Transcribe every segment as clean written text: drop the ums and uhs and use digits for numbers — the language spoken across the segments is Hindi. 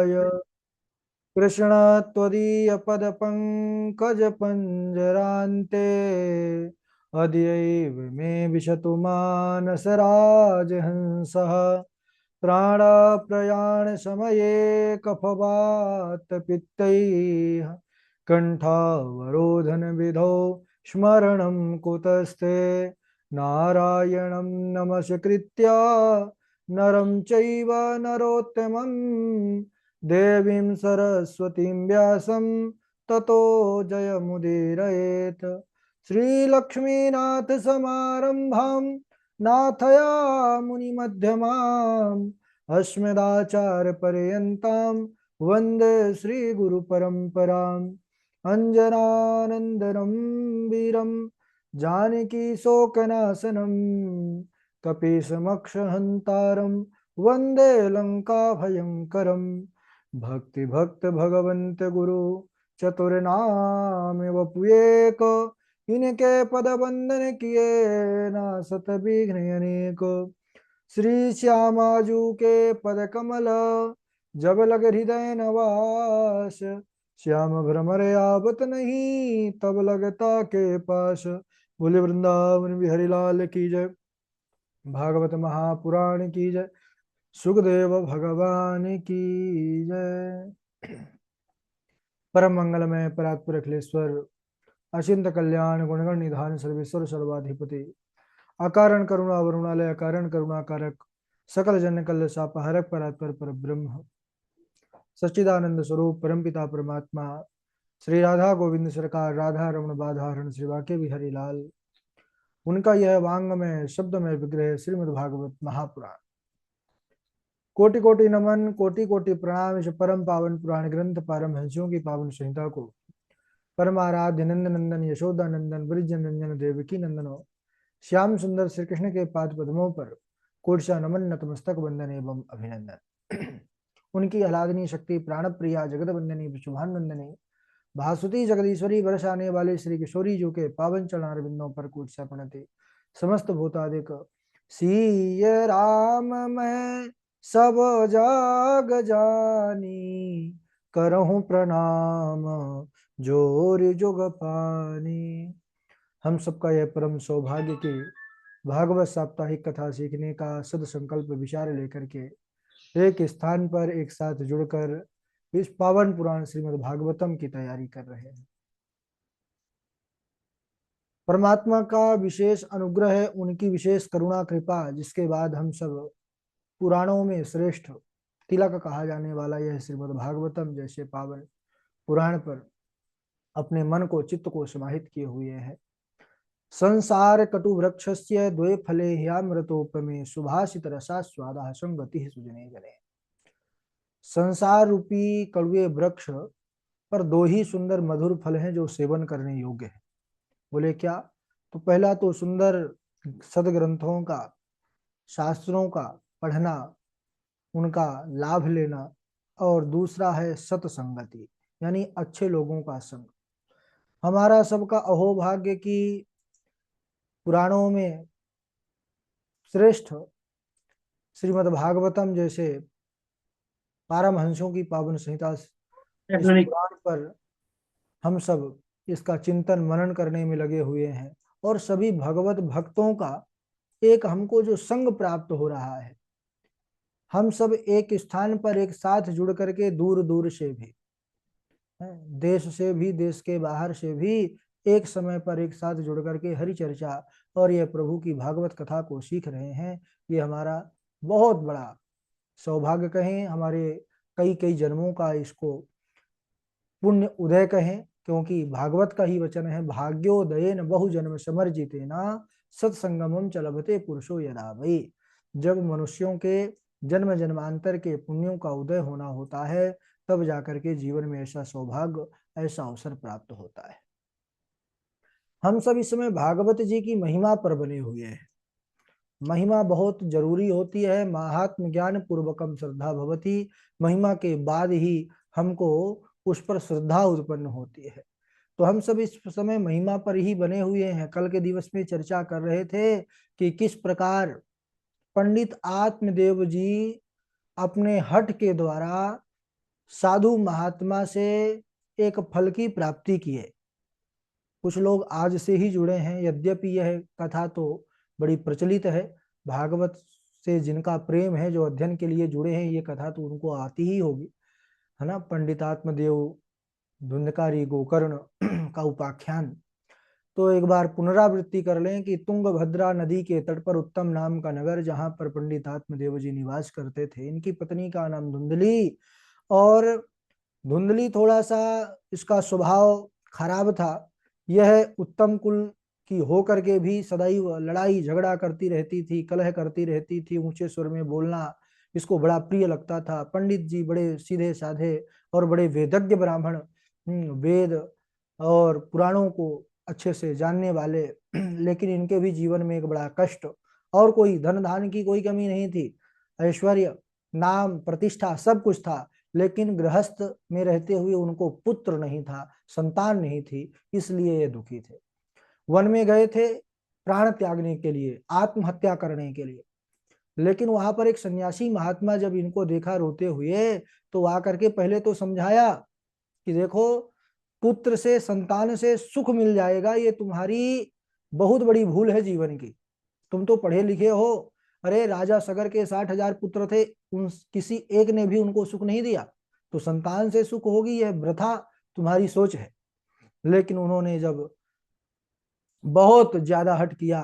गोविन्दाय कृष्ण त्वदीयपदपङ्कजपञ्जरान्ते अद्यैव मे विशतु मानसराजहंसः प्राणप्रयाणसमये कफवातपित्तैः कण्ठावरोधनविधौ स्मरणं कुतस्ते नारायणं नमस्कृत्य नरं चैव नरोत्तमं देवीं सरस्वतीं व्यासं ततो जयमुदीरयेत्। श्रीलक्ष्मीनाथसमारम्भां नाथयामुनिमध्यमाम् अस्मदाचार्यपर्यन्तां वन्दे श्रीगुरुपरम्पराम्। अञ्जनानन्दनं वीरं जानकीशोकनाशनं कपीशमक्षहन्तारं वन्दे लङ्काभयङ्करम्। भक्ति भक्त भगवंत गुरु चतुर्नाम वपुएक इनके पद वंदन किए ना सत विघ्न अनेक। श्री श्यामाजू के पद कमल जब लग हृदय नवास श्याम भ्रमर आवत नहीं तब लगता के पास। बोले वृंदावन बिहारी लाल की जय। भागवत महापुराण की जय। सुखदेव भगवान की जय। परम मंगलमय परात्पर अखिलेश्वर अचिंत कल्याण गुणगण निधान सर्वेश्वर सर्वाधिपति अकारण करुणा वरुणालय अकारण करुणाकारक सकल जन कल्य सापहारक परात्पर पर ब्रह्म सच्चिदानंद स्वरूप परमपिता परमात्मा श्री राधा गोविंद सरकार राधा रमण बाधारण श्री वाक्य बिहारी लाल उनका यह वांगमय शब्दमय विग्रह श्रीमद् भागवत महापुराण। कोटि कोटि नमन कोटि कोटि प्रणाम। इस परम पावन पुराण ग्रंथ पारमहंसियों की पावन संहिता को परमाराध्य नंद नंदन यशोदा नंदन ब्रिज नंदन देवकी नंदनो श्याम सुंदर श्री कृष्ण के पाद पद्मों पर कोटसा नमन नतमस्तक वंदन एवं अभिनंदन। उनकी आह्लादनीय शक्ति प्राण प्रिया जगत वंदनी शुभानंदनी भासुती जगदीश्वरी बरसाने वाले श्री किशोरी जो के पावन चरणार बिंदों पर कोटसा प्रणति समस्त भूतादिक सीय राम मैं सब जाग जानी करहूं प्रणाम जोर जुग पानी। हम सबका यह परम सौभाग्य कि भागवत साप्ताहिक कथा सीखने का सद संकल्प विचार लेकर के एक स्थान पर एक साथ जुड़कर इस पावन पुराण श्रीमद् भागवतम की तैयारी कर रहे हैं। परमात्मा का विशेष अनुग्रह है, उनकी विशेष करुणा कृपा, जिसके बाद हम सब पुराणों में श्रेष्ठ तिलक कहा जाने वाला यह श्रीमद् भागवतम जैसे पावन पुराण पर अपने मन को चित्त को समाहित किए हुए हैं। संसार कटु वृक्षस्य द्वे फले ह्यामृतोपमे सुभाषित रसा स्वादा संगति सुजने जने। संसार रूपी कड़ुए वृक्ष पर दो ही सुंदर मधुर फल हैं जो सेवन करने योग्य है। बोले क्या? तो पहला तो सुंदर सदग्रंथों का शास्त्रों का पढ़ना उनका लाभ लेना और दूसरा है सत्संगति यानी अच्छे लोगों का संग। हमारा सबका अहोभाग्य कि पुराणों में श्रेष्ठ श्रीमद् भागवतम जैसे पारमहंसों की पावन संहिता इस पुराण पर हम सब इसका चिंतन मनन करने में लगे हुए हैं और सभी भगवत भक्तों का एक हमको जो संग प्राप्त हो रहा है। हम सब एक स्थान पर एक साथ जुड़ करके दूर दूर से भी देश से भी देश के बाहर से भी एक समय पर एक साथ जुड़ करके हरि चर्चा और यह प्रभु की भागवत कथा को सीख रहे हैं। ये हमारा बहुत बड़ा सौभाग्य कहें, हमारे कई कई जन्मों का इसको पुण्य उदय कहें, क्योंकि भागवत का ही वचन है भाग्योदय न बहु जन्म समर्जिते ना सत्संगमम चलभते पुरुषो यदा वही। जब मनुष्यों के जन्म जन्मांतर के पुण्यों का उदय होना होता है तब जाकर के जीवन में ऐसा सौभाग्य ऐसा अवसर प्राप्त होता है। हम सब इस समय भागवत जी की महिमा पर बने हुए हैं। महिमा बहुत जरूरी होती है। महात्म ज्ञान पूर्वकम श्रद्धा भवती। महिमा के बाद ही हमको उस पर श्रद्धा उत्पन्न होती है। तो हम सब इस समय महिमा पर ही बने हुए हैं। कल के दिवस में चर्चा कर रहे थे कि किस प्रकार पंडित आत्मदेव जी अपने हठ के द्वारा साधु महात्मा से एक फल की प्राप्ति की है। कुछ लोग आज से ही जुड़े हैं, यद्यपि यह कथा तो बड़ी प्रचलित है। भागवत से जिनका प्रेम है, जो अध्ययन के लिए जुड़े हैं, ये कथा तो उनको आती ही होगी, है ना। पंडितात्मदेव धुंधकारी गोकर्ण का उपाख्यान। तो एक बार पुनरावृत्ति कर लें कि तुंगभद्रा नदी के तट पर उत्तम नाम का नगर, जहां पर पंडित आत्मदेव जी निवास करते थे। इनकी पत्नी का नाम धुंधली, और धुंधली थोड़ा सा इसका स्वभाव खराब था। यह उत्तम कुल की होकर के भी सदैव लड़ाई झगड़ा करती रहती थी, कलह करती रहती थी, ऊंचे स्वर में बोलना इसको बड़ा प्रिय लगता था। पंडित जी बड़े सीधे साधे और बड़े वेदज्ञ ब्राह्मण, वेद और पुराणों को अच्छे से जानने वाले, लेकिन इनके भी जीवन में एक बड़ा कष्ट, और कोई धन धान की कोई कमी नहीं थी, ऐश्वर्य नाम प्रतिष्ठा सब कुछ था, लेकिन गृहस्थ में रहते हुए उनको पुत्र नहीं था, संतान नहीं थी, इसलिए ये दुखी थे। वन में गए थे प्राण त्यागने के लिए, आत्महत्या करने के लिए, लेकिन वहां पर एक सन्यासी महात्मा जब इनको देखा रोते हुए, तो आकर के पहले तो समझाया कि देखो, पुत्र से संतान से सुख मिल जाएगा, ये तुम्हारी बहुत बड़ी भूल है जीवन की। तुम तो पढ़े लिखे हो, अरे राजा सगर के 60,000 पुत्र थे, उन किसी एक ने भी उनको सुख नहीं दिया, तो संतान से सुख होगी, यह वृथा तुम्हारी सोच है। लेकिन उन्होंने जब बहुत ज्यादा हट किया,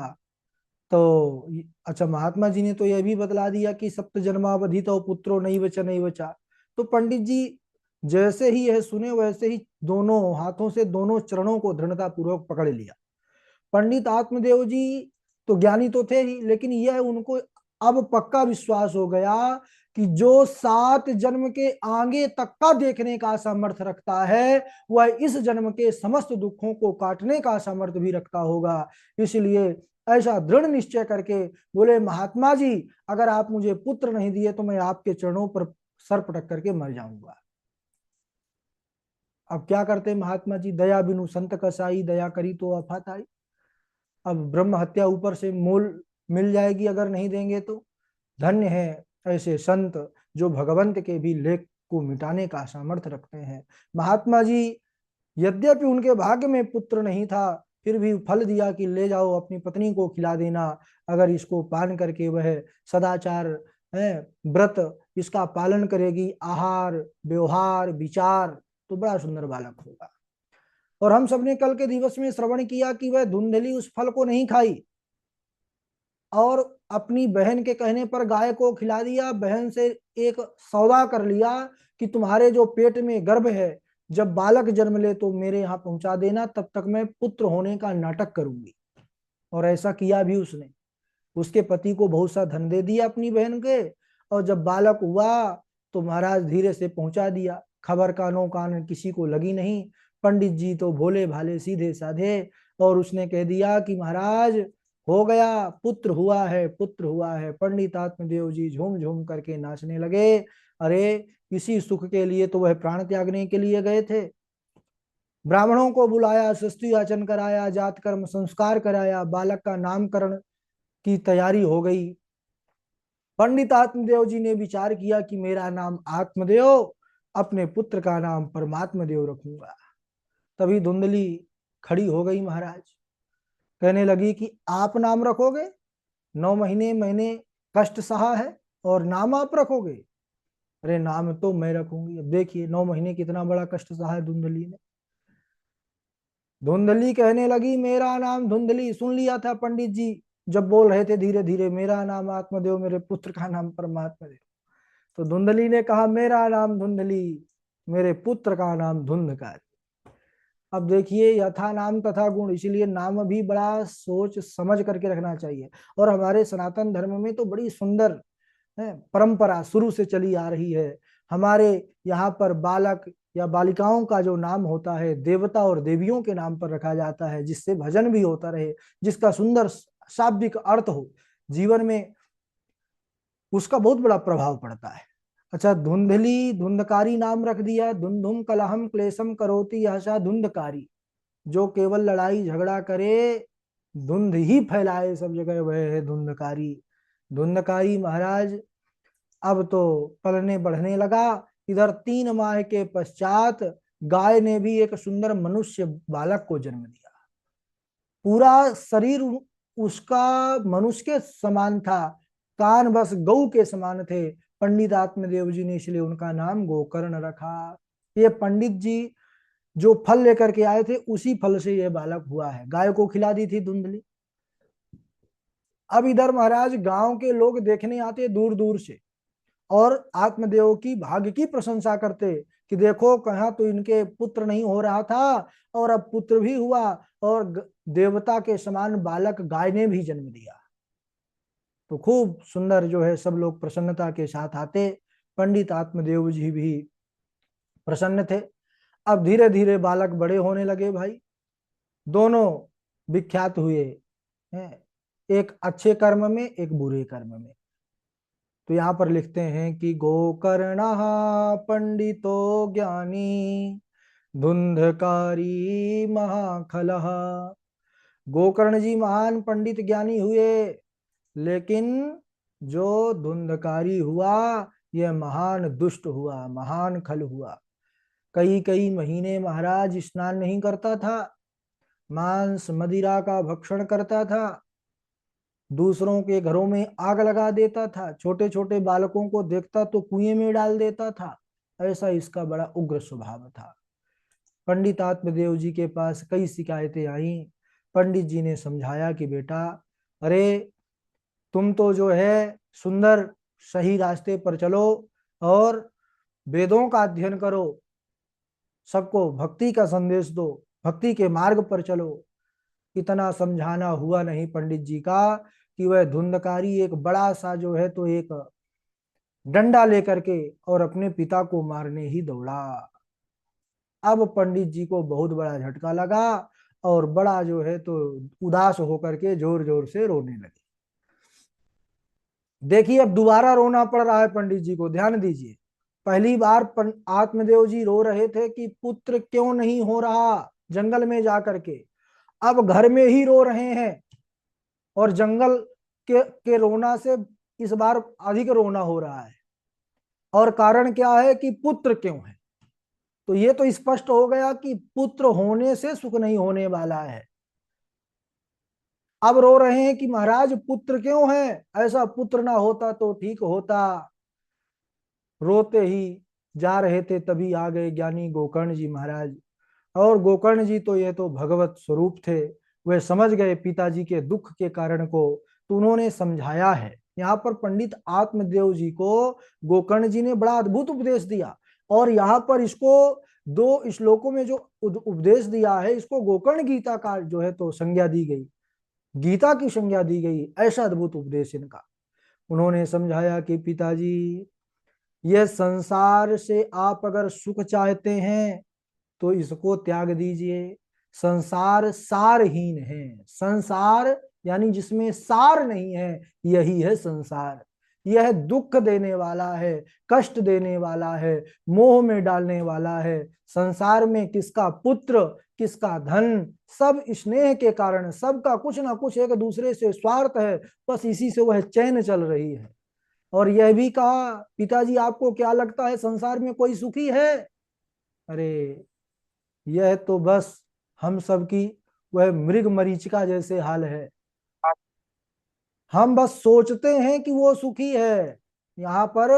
तो अच्छा, महात्मा जी ने तो यह भी बतला दिया कि सप्त जन्मावधि तो पुत्रो नहीं बचा नहीं बचा। तो पंडित जी जैसे ही यह सुने, वैसे ही दोनों हाथों से दोनों चरणों को दृढ़ता पूर्वक पकड़ लिया। पंडित आत्मदेव जी तो ज्ञानी तो थे ही, लेकिन यह उनको अब पक्का विश्वास हो गया कि जो 7 जन्म के आगे तक का देखने का सामर्थ्य रखता है, वह इस जन्म के समस्त दुखों को काटने का सामर्थ्य भी रखता होगा। इसलिए ऐसा दृढ़ निश्चय करके बोले, महात्मा जी अगर आप मुझे पुत्र नहीं दिए तो मैं आपके चरणों पर सर पटक करके मर जाऊंगा। अब क्या करते महात्मा जी, दया बिनु संत कसाई, दया करी तो आफत आई। अब ब्रह्म हत्या ऊपर से मोल मिल जाएगी अगर नहीं देंगे तो। धन्य है ऐसे संत जो भगवंत के भी लेख को मिटाने का सामर्थ्य रखते हैं। महात्मा जी यद्यपि उनके भाग्य में पुत्र नहीं था, फिर भी फल दिया कि ले जाओ अपनी पत्नी को खिला देना, अगर इसको पान करके वह सदाचार है व्रत इसका पालन करेगी, आहार व्यवहार विचार, तो बड़ा सुंदर बालक होगा। और हम सबने कल के दिवस में श्रवण किया कि वह धुंधली उस फल को नहीं खाई, और अपनी बहन के कहने पर गाय को खिला दिया। बहन से एक सौदा कर लिया कि तुम्हारे जो पेट में गर्भ है, जब बालक जन्म ले तो मेरे यहाँ पहुंचा देना, तब तक मैं पुत्र होने का नाटक करूंगी। और ऐसा किया भी उसने। उसके पति को बहुत सा धन दे दिया अपनी बहन के, और जब बालक हुआ तो महाराज धीरे से पहुंचा दिया। खबर कानों कान किसी को लगी नहीं। पंडित जी तो भोले भाले सीधे साधे, और उसने कह दिया कि महाराज हो गया, पुत्र हुआ है, पुत्र हुआ है। पंडित आत्मदेव जी झूम झूम करके नाचने लगे। अरे इसी सुख के लिए तो वह प्राण त्यागने के लिए गए थे। ब्राह्मणों को बुलाया, सृष्टि आचरण कराया, जात कर्म संस्कार कराया, बालक का नामकरण की तैयारी हो गई। पंडित आत्मदेव जी ने विचार किया कि मेरा नाम आत्मदेव, अपने पुत्र का नाम परमात्मा देव रखूंगा। तभी धुंधली खड़ी हो गई महाराज, कहने लगी कि आप नाम रखोगे? 9 महीने मैंने कष्ट सहा है और नाम आप रखोगे? अरे नाम तो मैं रखूंगी। अब देखिए 9 महीने कितना बड़ा कष्ट सहा है धुंधली ने। धुंधली कहने लगी मेरा नाम धुंधली, सुन लिया था पंडित जी जब बोल रहे थे धीरे धीरे, मेरा नाम आत्मदेव, मेरे पुत्र का नाम परमात्मा देव। तो धुंधली ने कहा मेरा नाम धुंधली, मेरे पुत्र का नाम धुंधकारी। अब देखिए यथा नाम तथा गुण, इसीलिए नाम भी बड़ा सोच समझ करके रखना चाहिए। और हमारे सनातन धर्म में तो बड़ी सुंदर है परंपरा शुरू से चली आ रही है। हमारे यहाँ पर बालक या बालिकाओं का जो नाम होता है देवता और देवियों के नाम पर रखा जाता है, जिससे भजन भी होता रहे, जिसका सुंदर शाब्दिक अर्थ हो, जीवन में उसका बहुत बड़ा प्रभाव पड़ता है। अच्छा, धुंधली धुंधकारी नाम रख दिया। धुंधुम कलहम क्लेशम करोति यशा धुंधकारी, जो केवल लड़ाई झगड़ा करे, धुंध ही फैलाए सब जगह, वह है धुंधकारी। धुंधकारी महाराज अब तो पलने बढ़ने लगा, इधर 3 माह के पश्चात गाय ने भी एक सुंदर मनुष्य बालक को जन्म दिया। पूरा शरीर उसका मनुष्य के समान था, कान बस गऊ के समान थे। पंडित आत्मदेव जी ने इसलिए उनका नाम गोकर्ण रखा। ये पंडित जी जो फल लेकर के आए थे उसी फल से यह बालक हुआ है। गाय को खिला दी थी धुंधली। अब इधर महाराज गांव के लोग देखने आते दूर दूर से और आत्मदेव की भाग्य की प्रशंसा करते कि देखो कहाँ तो इनके पुत्र नहीं हो रहा था और अब पुत्र भी हुआ और देवता के समान बालक गाय ने भी जन्म दिया। तो खूब सुंदर जो है सब लोग प्रसन्नता के साथ आते। पंडित आत्मदेव जी भी प्रसन्न थे। अब धीरे धीरे बालक बड़े होने लगे भाई। दोनों विख्यात हुए हैं, एक अच्छे कर्म में एक बुरे कर्म में। तो यहाँ पर लिखते हैं कि गोकर्ण पंडितो ज्ञानी धुंधकारी महाखलः। गोकर्ण जी महान पंडित ज्ञानी हुए, लेकिन जो धुंधकारी हुआ यह महान दुष्ट हुआ, महान खल हुआ। कई कई महीने महाराज स्नान नहीं करता था, मांस मदिरा का भक्षण करता था, दूसरों के घरों में आग लगा देता था, छोटे छोटे बालकों को देखता तो कुएं में डाल देता था। ऐसा इसका बड़ा उग्र स्वभाव था। पंडित आत्मदेव जी के पास कई शिकायतें आई। पंडित जी ने समझाया कि बेटा, अरे तुम तो जो है सुंदर सही रास्ते पर चलो और वेदों का अध्ययन करो, सबको भक्ति का संदेश दो, भक्ति के मार्ग पर चलो। इतना समझाना हुआ नहीं पंडित जी का कि वह धुंधकारी एक बड़ा सा जो है तो एक डंडा लेकर के और अपने पिता को मारने ही दौड़ा। अब पंडित जी को बहुत बड़ा झटका लगा और बड़ा जो है तो उदास होकर के जोर जोर से रोने लगे। देखिए अब दोबारा रोना पड़ रहा है पंडित जी को, ध्यान दीजिए। पहली बार आत्मदेव जी रो रहे थे कि पुत्र क्यों नहीं हो रहा जंगल में जाकर के, अब घर में ही रो रहे हैं और जंगल के रोना से इस बार अधिक रोना हो रहा है। और कारण क्या है कि पुत्र क्यों है। तो ये तो स्पष्ट हो गया कि पुत्र होने से सुख नहीं होने वाला है। अब रो रहे हैं कि महाराज पुत्र क्यों है, ऐसा पुत्र ना होता तो ठीक होता। रोते ही जा रहे थे तभी आ गए ज्ञानी गोकर्ण जी महाराज। और गोकर्ण जी तो ये तो भगवत स्वरूप थे, वे समझ गए पिताजी के दुख के कारण को, तो उन्होंने समझाया है। यहाँ पर पंडित आत्मदेव जी को गोकर्ण जी ने बड़ा अद्भुत उपदेश दिया। और यहाँ पर इसको 2 श्लोकों में जो उपदेश दिया है इसको गोकर्ण गीता का जो है तो संज्ञा दी गई, गीता की संज्ञा दी गई। ऐसा अद्भुत उपदेश इनका। उन्होंने समझाया कि पिताजी, यह संसार से आप अगर सुख चाहते हैं तो इसको त्याग दीजिए। संसार सारहीन है, संसार यानी जिसमें सार नहीं है, यही है संसार। यह दुख देने वाला है, कष्ट देने वाला है, मोह में डालने वाला है। संसार में किसका पुत्र, किसका धन, सब स्नेह के कारण, सबका कुछ ना कुछ एक दूसरे से स्वार्थ है, बस इसी से वह चैन चल रही है। और यह भी कहा, पिताजी आपको क्या लगता है संसार में कोई सुखी है? अरे यह तो बस हम सब की वह मृग मरीचिका जैसे हाल है। हम बस सोचते हैं कि वो सुखी है। यहाँ पर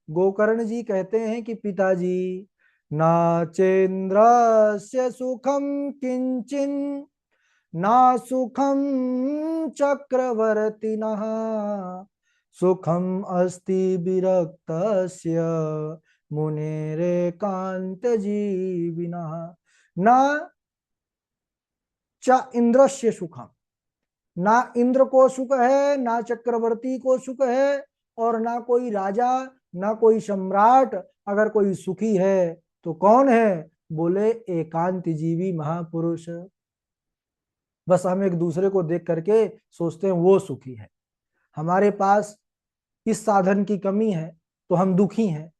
गोकर्ण जी कहते हैं कि पिताजी, नाचेन्द्रस्य सुखम किंचिन ना सुखम चक्रवर्तिनः सुखम अस्ति विरक्तस्य मुनेरेकांत जीविनः। ना च इंद्रस्य सुखम, ना इंद्र को सुख है, ना चक्रवर्ती को सुख है, और ना कोई राजा, ना कोई सम्राट। अगर कोई सुखी है तो कौन है? बोले एकांत जीवी महापुरुष। बस हम एक दूसरे को देख करके सोचते हैं वो सुखी है। हमारे पास इस साधन की कमी है तो हम दुखी हैं,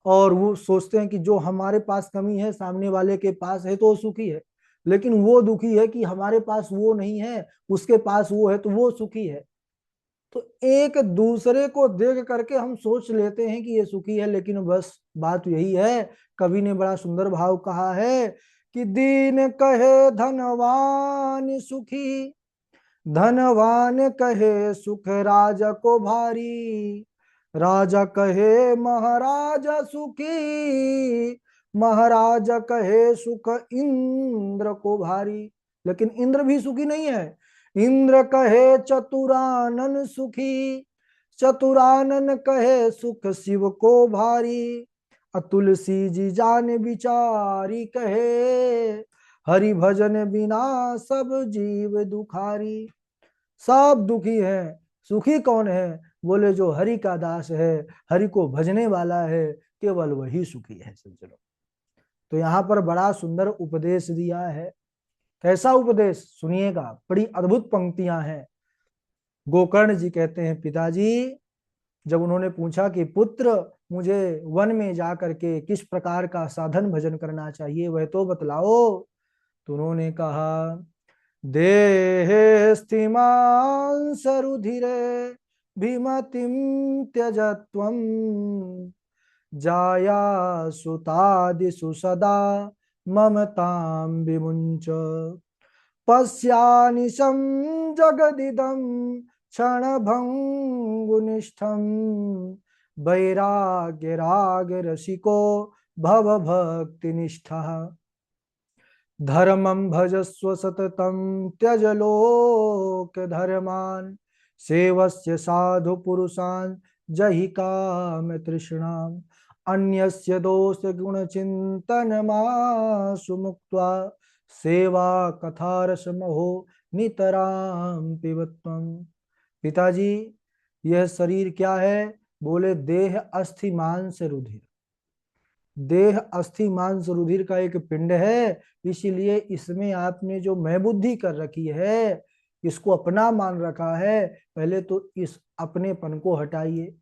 और वो सोचते हैं कि जो हमारे पास कमी है सामने वाले के पास है तो वो सुखी है। लेकिन वो दुखी है कि हमारे पास वो नहीं है, उसके पास वो है तो वो सुखी है। तो एक दूसरे को देख करके हम सोच लेते हैं कि ये सुखी है, लेकिन बस बात यही है। कवि ने बड़ा सुंदर भाव कहा है कि दीन कहे धनवान सुखी, धनवान कहे सुख राजा को भारी, राजा कहे महाराजा सुखी, महाराजा कहे सुख इंद्र को भारी। लेकिन इंद्र भी सुखी नहीं है। इंद्र कहे चतुरानन सुखी, चतुरानन कहे सुख शिव को भारी, तुलसी जी जान बिचारी कहे, हरि भजन बिना सब जीव दुखारी। सब दुखी है, सुखी कौन है? बोले जो हरि का दास है, हरि को भजने वाला है, केवल वही सुखी है सज्जनों। तो यहाँ पर बड़ा सुंदर उपदेश दिया है। कैसा उपदेश सुनिएगा, बड़ी अद्भुत पंक्तियां हैं। गोकर्ण जी कहते हैं, पिताजी जब उन्होंने पूछा कि पुत्र मुझे वन में जा करके किस प्रकार का साधन भजन करना चाहिए वह तो बतलाओ। तो उन्होंने कहा, देहे स्थिमान् सरुधिरे भीमतिं त्यजत्वं, जाया सुतादिषु सदा ममतां विमुञ्च, पश्यानिशं जगदिदं क्षणभङ्गुनिष्ठं, वैराग्यरागरसिको भवभक्तिनिष्ठः, धर्मं भजस्व सततं त्यज लोक धर्मान्, सेवस्य साधु पुरुषान् जहि काम तृष्णाम्, अन्यस्य दोष गुण चिंतन मासु मुक्त्वा, सेवा कथारस महो नितराम पिबत्वम्। पिताजी यह शरीर क्या है? बोले देह अस्थि मांस रुधिर। देह अस्थि मांस रुधिर का एक पिंड है, इसीलिए इसमें आपने जो मैं बुद्धि कर रखी है, इसको अपना मान रखा है। पहले तो इस अपनेपन को हटाइए।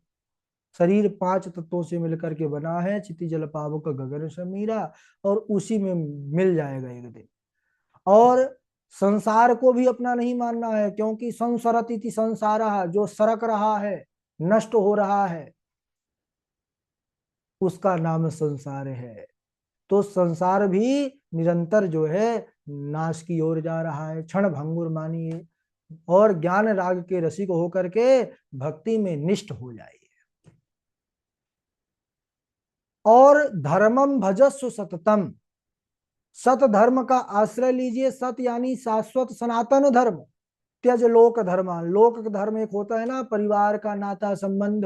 शरीर 5 तत्वों से मिलकर के बना है, चिति जल पावक गगन समीरा, और उसी में मिल जाएगा एक दिन। और संसार को भी अपना नहीं मानना है, क्योंकि संसरति संसार, जो सरक रहा है, नष्ट हो रहा है, उसका नाम संसार है। तो संसार भी निरंतर जो है नाश की ओर जा रहा है। क्षण भंगुर मानिए और ज्ञान राग के रसिक होकर के भक्ति में निष्ठ हो जाइए। और धर्मम भजस्व सततम, सत धर्म का आश्रय लीजिए। सत यानी शाश्वत सनातन धर्म। त्यज लोक धर्म, लोक धर्म एक होता है ना, परिवार का नाता संबंध,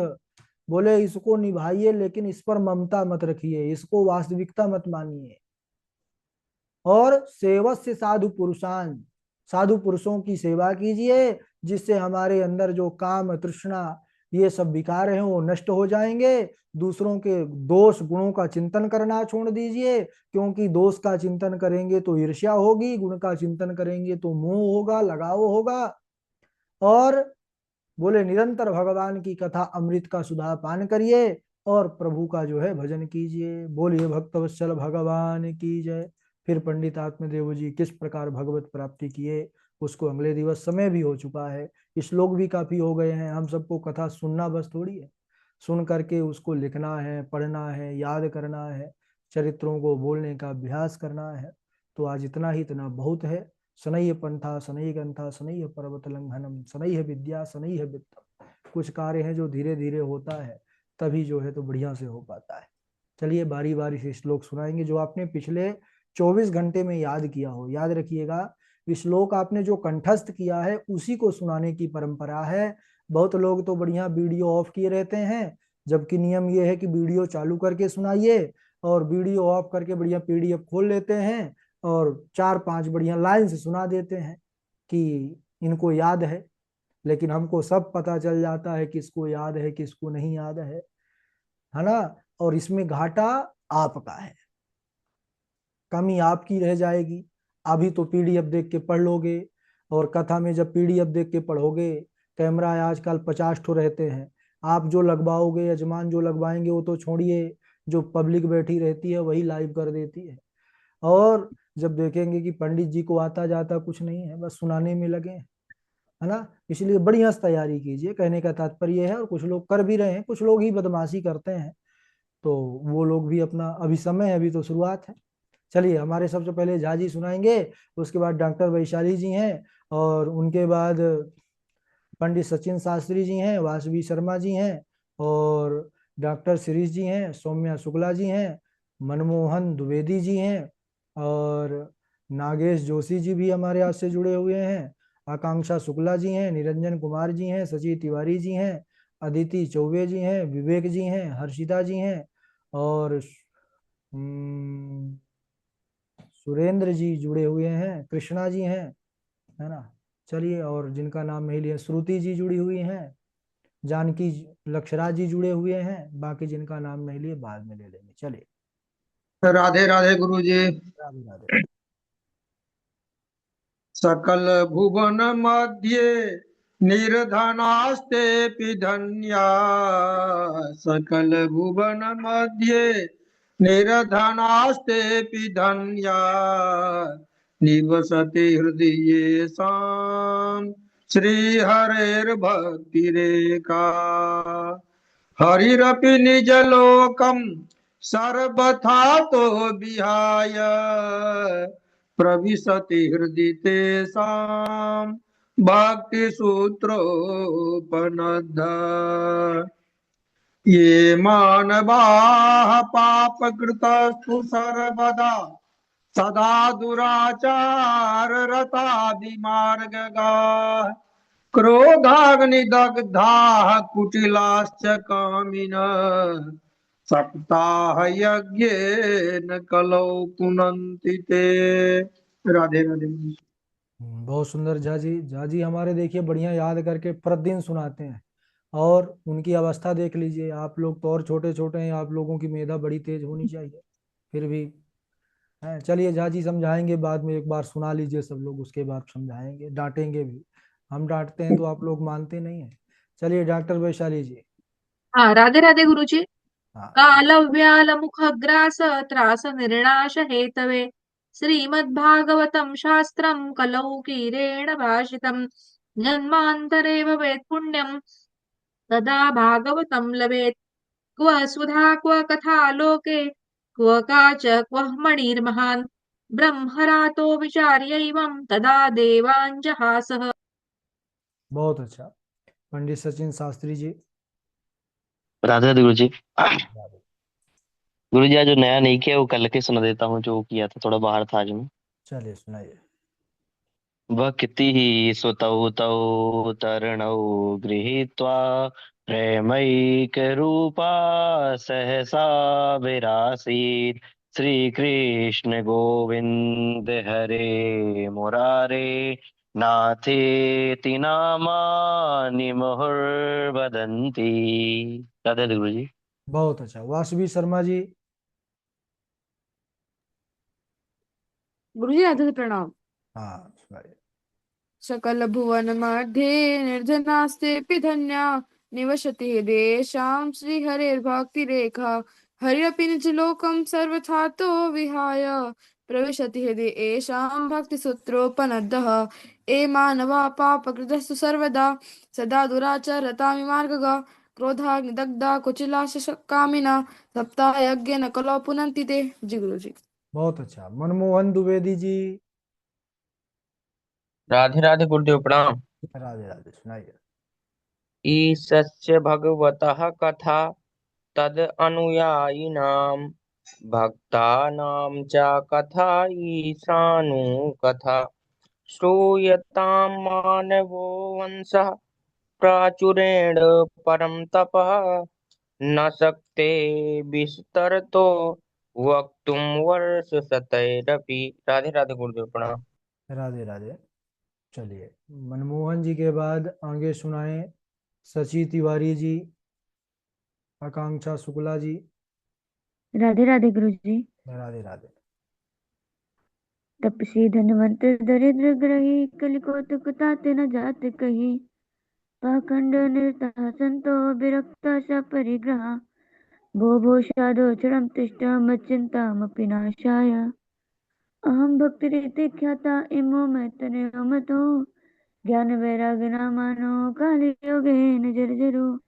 बोले इसको निभाइए, लेकिन इस पर ममता मत रखिए, इसको वास्तविकता मत मानिए। और सेवस्य साधु पुरुषान, साधु पुरुषों की सेवा कीजिए, जिससे हमारे अंदर जो काम तृष्णा ये सब विकार हैं वो नष्ट हो जाएंगे। दूसरों के दोष गुणों का चिंतन करना छोड़ दीजिए, क्योंकि दोष का चिंतन करेंगे तो ईर्ष्या होगी, गुण का चिंतन करेंगे तो मोह होगा, लगाव होगा। और बोले निरंतर भगवान की कथा अमृत का सुधा पान करिए और प्रभु का जो है भजन कीजिए। बोलिए भक्तवत्सल भगवान की जय। फिर पंडित आत्मदेव जी किस प्रकार भगवत प्राप्ति किए उसको अगले दिवस, समय भी हो चुका है, श्लोक भी काफी हो गए हैं। हम सबको कथा सुनना बस थोड़ी है, सुन करके उसको लिखना है, पढ़ना है, याद करना है, चरित्रों को बोलने का अभ्यास करना है। तो आज इतना ही, इतना बहुत है। शनैः पंथा शनैः ग्रंथा शनैः पर्वत लंघनम शनैः विद्या शनैः वित्तम। कुछ कार्य है जो धीरे धीरे होता है, तभी जो है तो बढ़िया से हो पाता है। चलिए बारी बारी से श्लोक सुनाएंगे जो आपने पिछले 24 घंटे में याद किया हो। याद रखिएगा, श्लोक आपने जो कंठस्थ किया है उसी को सुनाने की परंपरा है। बहुत लोग तो बढ़िया वीडियो ऑफ किए रहते हैं, जबकि नियम ये है कि वीडियो चालू करके सुनाइए, और वीडियो ऑफ करके बढ़िया पीडीएफ खोल लेते हैं और 4-5 बढ़िया लाइन से सुना देते हैं कि इनको याद है। लेकिन हमको सब पता चल जाता है किसको याद है किसको नहीं याद है ना। और इसमें घाटा आपका है, कमी आपकी रह जाएगी। अभी तो पीडीएफ देख के पढ़ लोगे, और कथा में जब पीडीएफ देख के पढ़ोगे, कैमरा आजकल 50 ठो रहते हैं, आप जो लगवाओगे, यजमान जो लगवाएंगे वो तो छोड़िए, जो पब्लिक बैठी रहती है वही लाइव कर देती है। और जब देखेंगे कि पंडित जी को आता जाता कुछ नहीं है, बस सुनाने में लगे हैं, है ना। इसलिए बढ़िया से तैयारी कीजिए, कहने का तात्पर्य है। और कुछ लोग कर भी रहे हैं, कुछ लोग ही बदमाशी करते हैं, तो वो लोग भी अपना, अभी समय है, अभी तो शुरुआत है। चलिए, हमारे सबसे पहले झा जी सुनाएंगे, उसके बाद डॉक्टर वैशाली जी हैं, और उनके बाद पंडित सचिन शास्त्री जी हैं, वासवी शर्मा जी हैं, और डॉक्टर शिरीष जी हैं, सौम्या शुक्ला जी हैं, मनमोहन द्विवेदी जी हैं, और नागेश जोशी जी भी हमारे यहाँ से जुड़े हुए हैं, आकांक्षा शुक्ला जी हैं, निरंजन कुमार जी हैं, सची तिवारी जी हैं, अदिति चौबे जी हैं, विवेक जी हैं, हर्षिता जी हैं, और सुरेंद्र जी जुड़े हुए हैं, कृष्णा जी हैं, है ना। चलिए, और जिनका नाम नहीं लिया, श्रुति जी जुड़ी हुई हैं, जानकी लक्षराज जी जुड़े हुए हैं, बाकी जिनका नाम नहीं लिए बाद में ले लेंगे। चलिए, राधे राधे गुरु जी। राधे राधे। सकल भुवन मध्य निर्धनास्ते धन्या। सकल भुवन मध्य निर्धनास्ते धन्या। निवसति हृदय साम श्रीहरेर्भक्तिरेका। हरिरपि निजलोकं सर्वथा तो विहाय। प्रविशति हृदि तेषां भक्तिसूत्रोपनद्ध। ये मानवाः पापकृतस्तु सर्वदा सदा दुराचाररता विमार्गगाः। क्रोधाग्निदग्धाः कुटिलाश्च कामिनः। सप्ताह यज्ञेन कलौ पुनन्ति ते। राधे राधे। बहुत सुंदर झा जी। झा जी हमारे देखिए बढ़िया याद करके प्रतिदिन सुनाते हैं, और उनकी अवस्था देख लीजिए। आप लोग तो और छोटे छोटे हैं, आप लोगों की मेधा बड़ी तेज होनी चाहिए, फिर भी है। चलिए, झा जी समझाएंगे बाद में, एक बार सुना लीजिए सब लोग, उसके बाद समझाएंगे, डांटेंगे भी। हम डांटते हैं तो आप लोग मानते नहीं है। चलिए, डॉक्टर वैशाली जी। हाँ, राधे राधे गुरुजी। हाँ, काल व्याल मुखग्रास त्रास निर्णाश हेतवे श्रीमद्भागवतं शास्त्रं कलौ कीरेण भाषितम् जन्मान्तरे भवेत् पुण्यं तदा भागवतं लभेत्। क्व सुधा क्व कथा लोके क्व काच क्व मणिर्महान् ब्रह्मरातो विचार्यैवं तदा देवान् जहासः। बहुत अच्छा। पंडित सचिन शास्त्री जी। राधे राधे गुरु जी। गुरु जी आज जो नया नहीं किया वो कल के सुना देता हूँ जो किया था, थोड़ा बाहर था आज मैं। चलिए, सुनाइए। भक्ति ही सुतौ तौ तरणौ गृहीत्वा प्रेमैक रूपा सहसा विरासीत्। श्री कृष्ण गोविंद हरे मुरारे नाथेति नामानि मुहुर्वदन्ति। राधे राधे गुरु जी। बहुत अच्छा। वासवी शर्मा जी। गुरुजी राधे प्रणाम। हाँ, सुनाइए। सकल भुवन मध्ये निर्जनास्तेऽपि धन्या निवसति हृदेशां श्रीहरेर्भक्तिरेखा। हरिरपि निजलोकं सर्वथा तो विहाय प्रविशति हृदि येषां भक्तिसूत्रोपनद्दः। ये मानवा पापकृतस्तु सर्वदा सदा दुराचरता विमार्गगा। क्रोधाग्निदग्धा कुचिलाश कामिना सप्ताह यज्ञेन कलौ पुनन्ति ते। जी गुरुजी। बहुत अच्छा। मनमोहन द्विवेदी जी। राधे राधे गुरुदेव प्रणाम। राधे राधे, सुनाइए। ईशस्य भगवतः कथा तद अनुयायिनां भक्तानां च कथा ईशानुकथा। श्रूयतां मानवो वंशः प्राचुरेण परं तपः। न शक्ते विस्तरतो वक्तुं वर्षशतैरपि। राधे राधे गुरुदेव प्रणाम। राधे राधे। चलिए, मनमोहन जी के बाद आगे सुनाए सची तिवारी जी, आकांक्षा शुक्ला जी। राधे राधे गुरु जी। राधे राधे। तपसी धनवंत दरिद्र ग्रही कलिकोटक ताते न जात कही। पाखंड निरता संतो विरक्ता स परिग्रहा। भो भो शादो चरम तिष्ठ मच्चिंतामपि नाशाय। अहम भक्तिरीति ख्याता इमो मैं तनयो मतो। ज्ञान वैराग्य नामानो कालयोगेन जर्जरो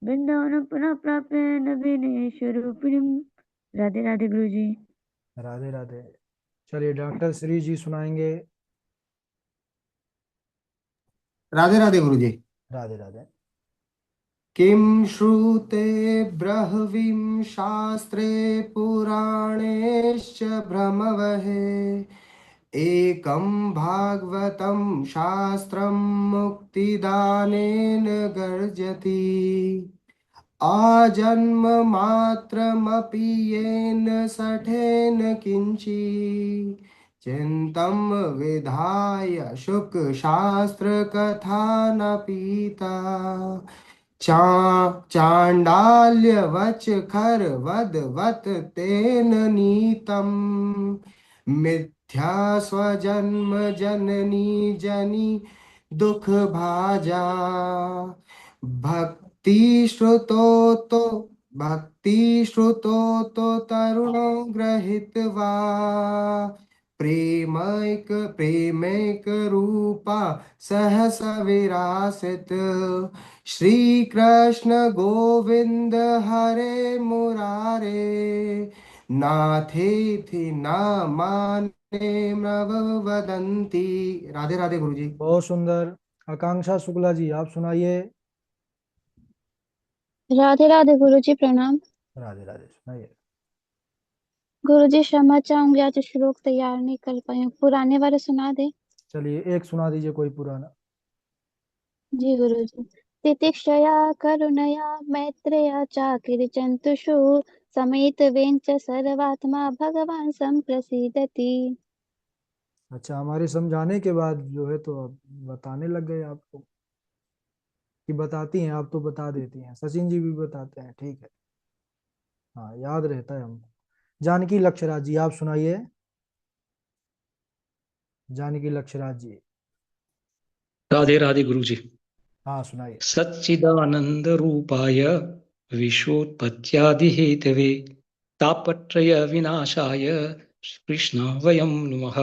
वृंदावन पुनः प्राप्य नवीनेश्वरूपिणीम। राधे राधे गुरु जी। राधे राधे। चलिए डॉक्टर श्री जी सुनाएंगे। राधे राधे गुरु जी। राधे राधे। किं श्रुते ब्रह्वीं शास्त्रे पुराणेश्च ब्रह्मवहे एकं भागवतं शास्त्रं मुक्तिदानेन गर्जति आजन्म मात्रमपि येन सठेन किंचि चिन्तं विधाय शुक शास्त्र कथा न पीता चांडाल्य वच खर वद वत तेन नीतम मिथ्या स्वजन्म जननी जनी दुख भाजा भक्ति श्रुतो तो तरुणो ग्रहीत्वा प्रेमैक रूपा सहस विरासित श्री कृष्ण गोविंद हरे मुरारे नाथेति न माने मृव वदंती। राधे राधे गुरु जी। बहुत सुंदर। आकांक्षा शुक्ला जी आप सुनाइए। राधे राधे गुरु जी प्रणाम। राधे राधे सुनाइए। गुरु जी क्षमा चाहूंगी, आज श्लोक तैयार नहीं कर पाई हूँ, पुराने वाले सुना दे। चलिए एक सुना दीजिए कोई पुराना। जी गुरु जी। तितिक्षया करुणया मैत्रेया चाकिरिचन्तुषु समेत वेञ्च सर्वात्मा भगवान संप्रसीदति। अच्छा, हमारे समझाने के बाद जो है तो अब बताने लग गए आपको कि बताती हैं, आप तो बता देती हैं। सचिन जी भी बताते हैं, ठीक है। हाँ याद रहता है हमको। जानकी लक्षराज जी आप सुनाइए। जानकी लक्षराज जी। राधे राधे गुरु जी। हाँ सुनाइए। सच्चिदानंद रूपाय विश्वोत्पत्त्यादि हेतवे तापत्रय विनाशाय कृष्ण वयं नुमः।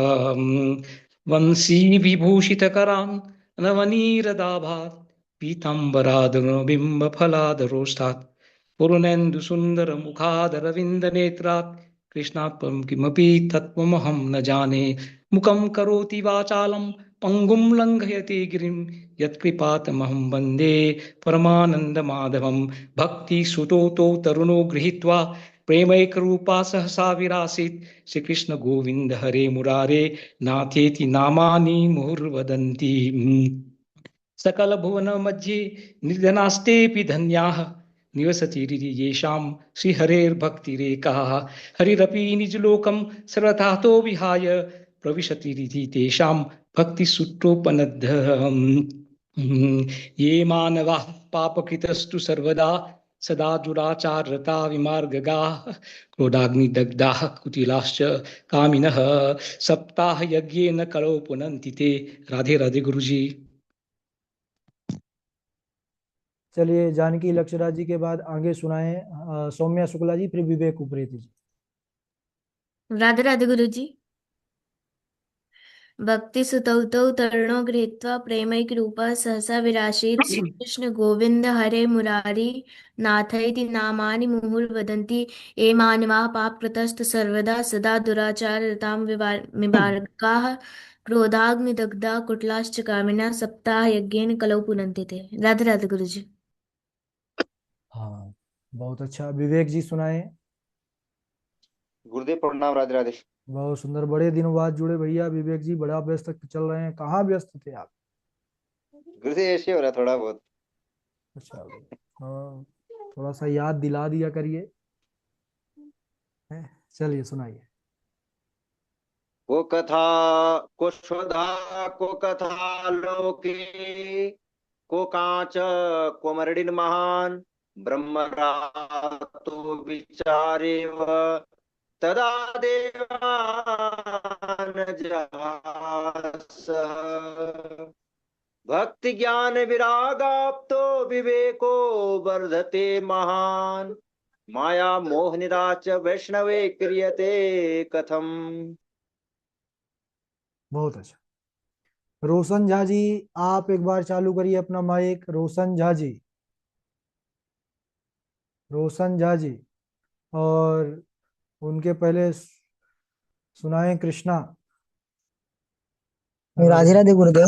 वंशी विभूषित करान् नवनीरदाभात् पीताम्बरादबिम्ब फलादरोष्ठात् पूर्णेन्दु सुंदर मुखादरविंद नेत्रात् कृष्णात् परं किमपि तत्त्वमहं न जाने। मुखं करोति वाचालं पंगुं लंघयति गिरिं यत्कृपातमहं वन्दे परमानन्दमाधवं। भक्तिसुतो तरुणो गृहीत्वा प्रेमैकरूपा सहसा विरासीत् श्रीकृष्ण गोविन्द हरे मुरारे नाथेति नामानि मुहुर्वदन्ति। सकलभुवन मध्ये निर्धनास्तेऽपि धन्याः निवसति हृदि येषां श्रीहरेर्भक्तिरेकाः। हरिरपि निजलोकं सर्वथातो विहाय प्रविशति हृदि तेषां भक्तिसूत्रोपनद्धम्। ये मानवाः पापकृतस्तु सर्वदा सदा दुराचाररता विमार्गगाः क्रोधाग्निदग्धाः कुटिलाश्च कामिनः सप्ताहयज्ञेन कलौ पुनन्ति ते। राधे राधे गुरु जी। चलिए जानकी लक्षराज जी के बाद आगे सुनाए सौम्या शुक्ला जी, फिर विवेक उप्रेती जी। राधे राधे गुरु जी। भक्ति सुतौ तौ तरुणो गृहीत्वा प्रेमैक रूपा सहसा विराशीत् श्रीकृष्ण गोविंद हरे मुरारी नाथैति नामानि मुहुर्वदन्ति। ये मानवाः पापकृतस्त सर्वदा सदा दुराचार रतां विमार्गाः क्रोधाग्निदग्धा कुटिलाश्च कामिनः सप्ताह यज्ञेन कलौ पुनन्ति ते। राधे राधे गुरु जी। हाँ बहुत अच्छा। विवेक जी सुनाए। गुरुदेव प्रणाम। राधे राधे। बहुत सुंदर। बड़े दिनों बाद जुड़े भैया विवेक जी, बड़ा व्यस्त चल रहे हैं। कहाँ व्यस्त थे आप? गुरुदेव ऐसे हो रहा थोड़ा बहुत। अच्छा हाँ, थोड़ा सा याद दिला दिया करिए। चलिए सुनाइए। को कथा को शोधा को कथा लोके को कांच को मरडिन महान ब्रह्म तो विचारे तदा देवान जास भक्ति ज्ञान विरागाप्तो विवेको वर्धते महान माया मोह निराच वैष्णवे क्रियते कथम। बहुत अच्छा। रोशन झा जी, आप एक बार चालू करिए अपना माइक। रोशन झा जी, रोशन झा जी। और उनके पहले सुनाए कृष्णा, अगर राधे वो। राधे गुरुदेव।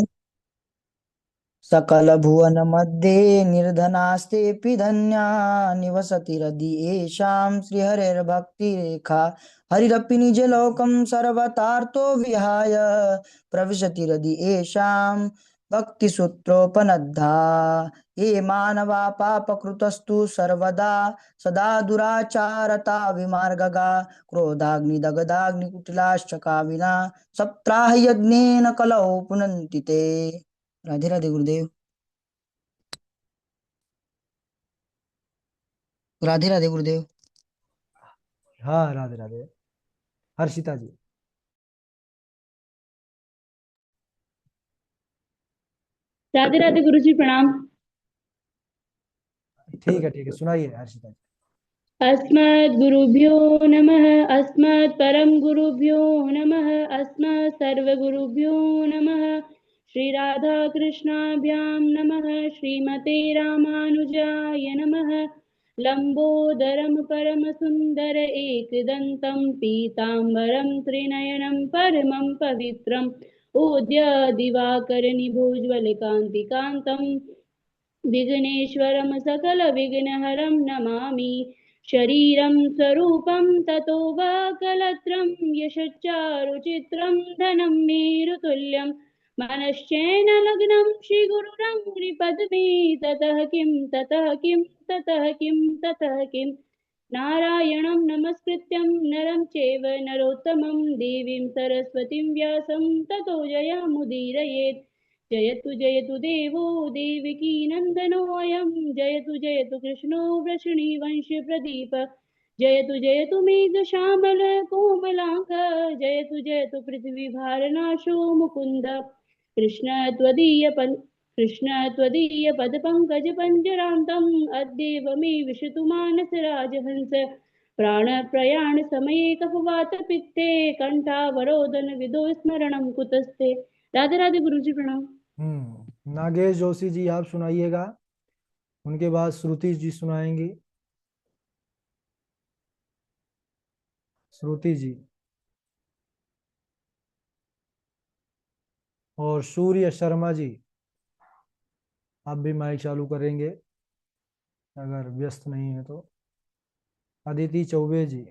सकल भुवन मध्ये निर्धनास्तेऽपि धन्या निवसति हृदि येषां श्रीहरेर्भक्तिरेखा हरिरपि निजलोकं सर्वतार्तो विहाय प्रविशति हृदि येषां भक्तिसूत्रोपनद्धा ये मानवा पापकृतस्तु सर्वदा सदा दुराचारता विमार्गगा क्रोधाग्निदग्धाग्निकुटिलाश्च कामिना सप्ताह यज्ञेन कलौ पुनन्ति ते। राधे राधे गुरुदेव। राधे राधे गुरुदेव। हाँ, राधे राधे। हर्षिता जी। राधे राधे गुरु जी, प्रणाम। ठीक है, सुनाइए हर्षिता जी। अस्मद् गुरुभ्यो नमः। अस्मद् परम गुरुभ्यो नमः। अस्मद् सर्वगुरुभ्यो नमः। श्री राधा कृष्णाभ्यां नमः। श्रीमते रामानुजाय नमः। लंबोदरम परम सुंदर एकदंतं पीतांबरं त्रिनयनं परमं पवित्रम् ऊद्य दिवाकर निभोज्वलकान्तिकान्तं विघ्नेश्वरं सकलविघ्नहरं नमामि। शरीरं स्वरूपं ततो वाकलत्रं यशच्चारुचित्रं धनं मेरुतुल्यं मनश्चेन लग्नं श्रीगुरुरङ्घ्रिपद्मे ततः किं ततः किं ततः किं ततः किं नारायणं नमस्कृत्यं नरं चैव नरोत्तमं देवीं सरस्वतीं व्यासं ततो जयमुदीरयेत्। जयतु देवो देवकी नन्दनोऽयं जयतु कृष्णो वृषणीवंश प्रदीप जयतु मेघश्यामल कोमलाङ्ग जयतु पृथ्वीभारनाशो मुकुन्द कृष्ण त्वदीयपदपङ्कजपञ्जरान्तम् अद्यैव मे विशतु मानसराजहंस प्राणप्रयाणसमये कफवातपित्ते कण्ठावरोदन विदो स्मरणं कुतस्ते। राधे राधे गुरुजी, प्रणाम। नागेश जोशी जी, आप सुनाइएगा। उनके बाद श्रुति जी सुनाएंगी। श्रुति जी। और सूर्य शर्मा जी, आप भी माइक चालू करेंगे अगर व्यस्त नहीं है तो। अदिति चौबे जी,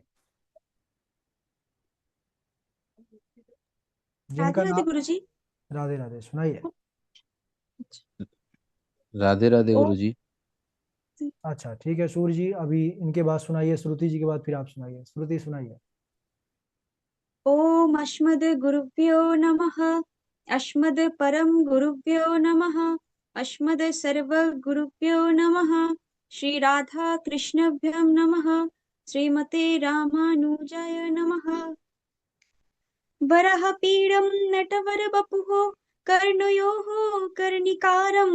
जिनका राधे राधे नाम। गुरुजी। राधे राधे, सुनाइए। राधे राधे ओ गुरुजी। अच्छा ठीक है, सूर्य जी अभी इनके बाद सुनाइए, श्रुति जी के बाद फिर आप सुनाइए। श्रुति सुनाइए। ओम अस्मद् गुरुभ्यो नमः। अस्मद् परम गुरुभ्यो नमः। अस्मद् सर्व गुरुभ्यो नमः। श्री राधा कृष्णभ्यं नमः। श्रीमते रामानुजाय नमः। वरहपीडं नटवरवपुः कर्णयोः कर्णिकारं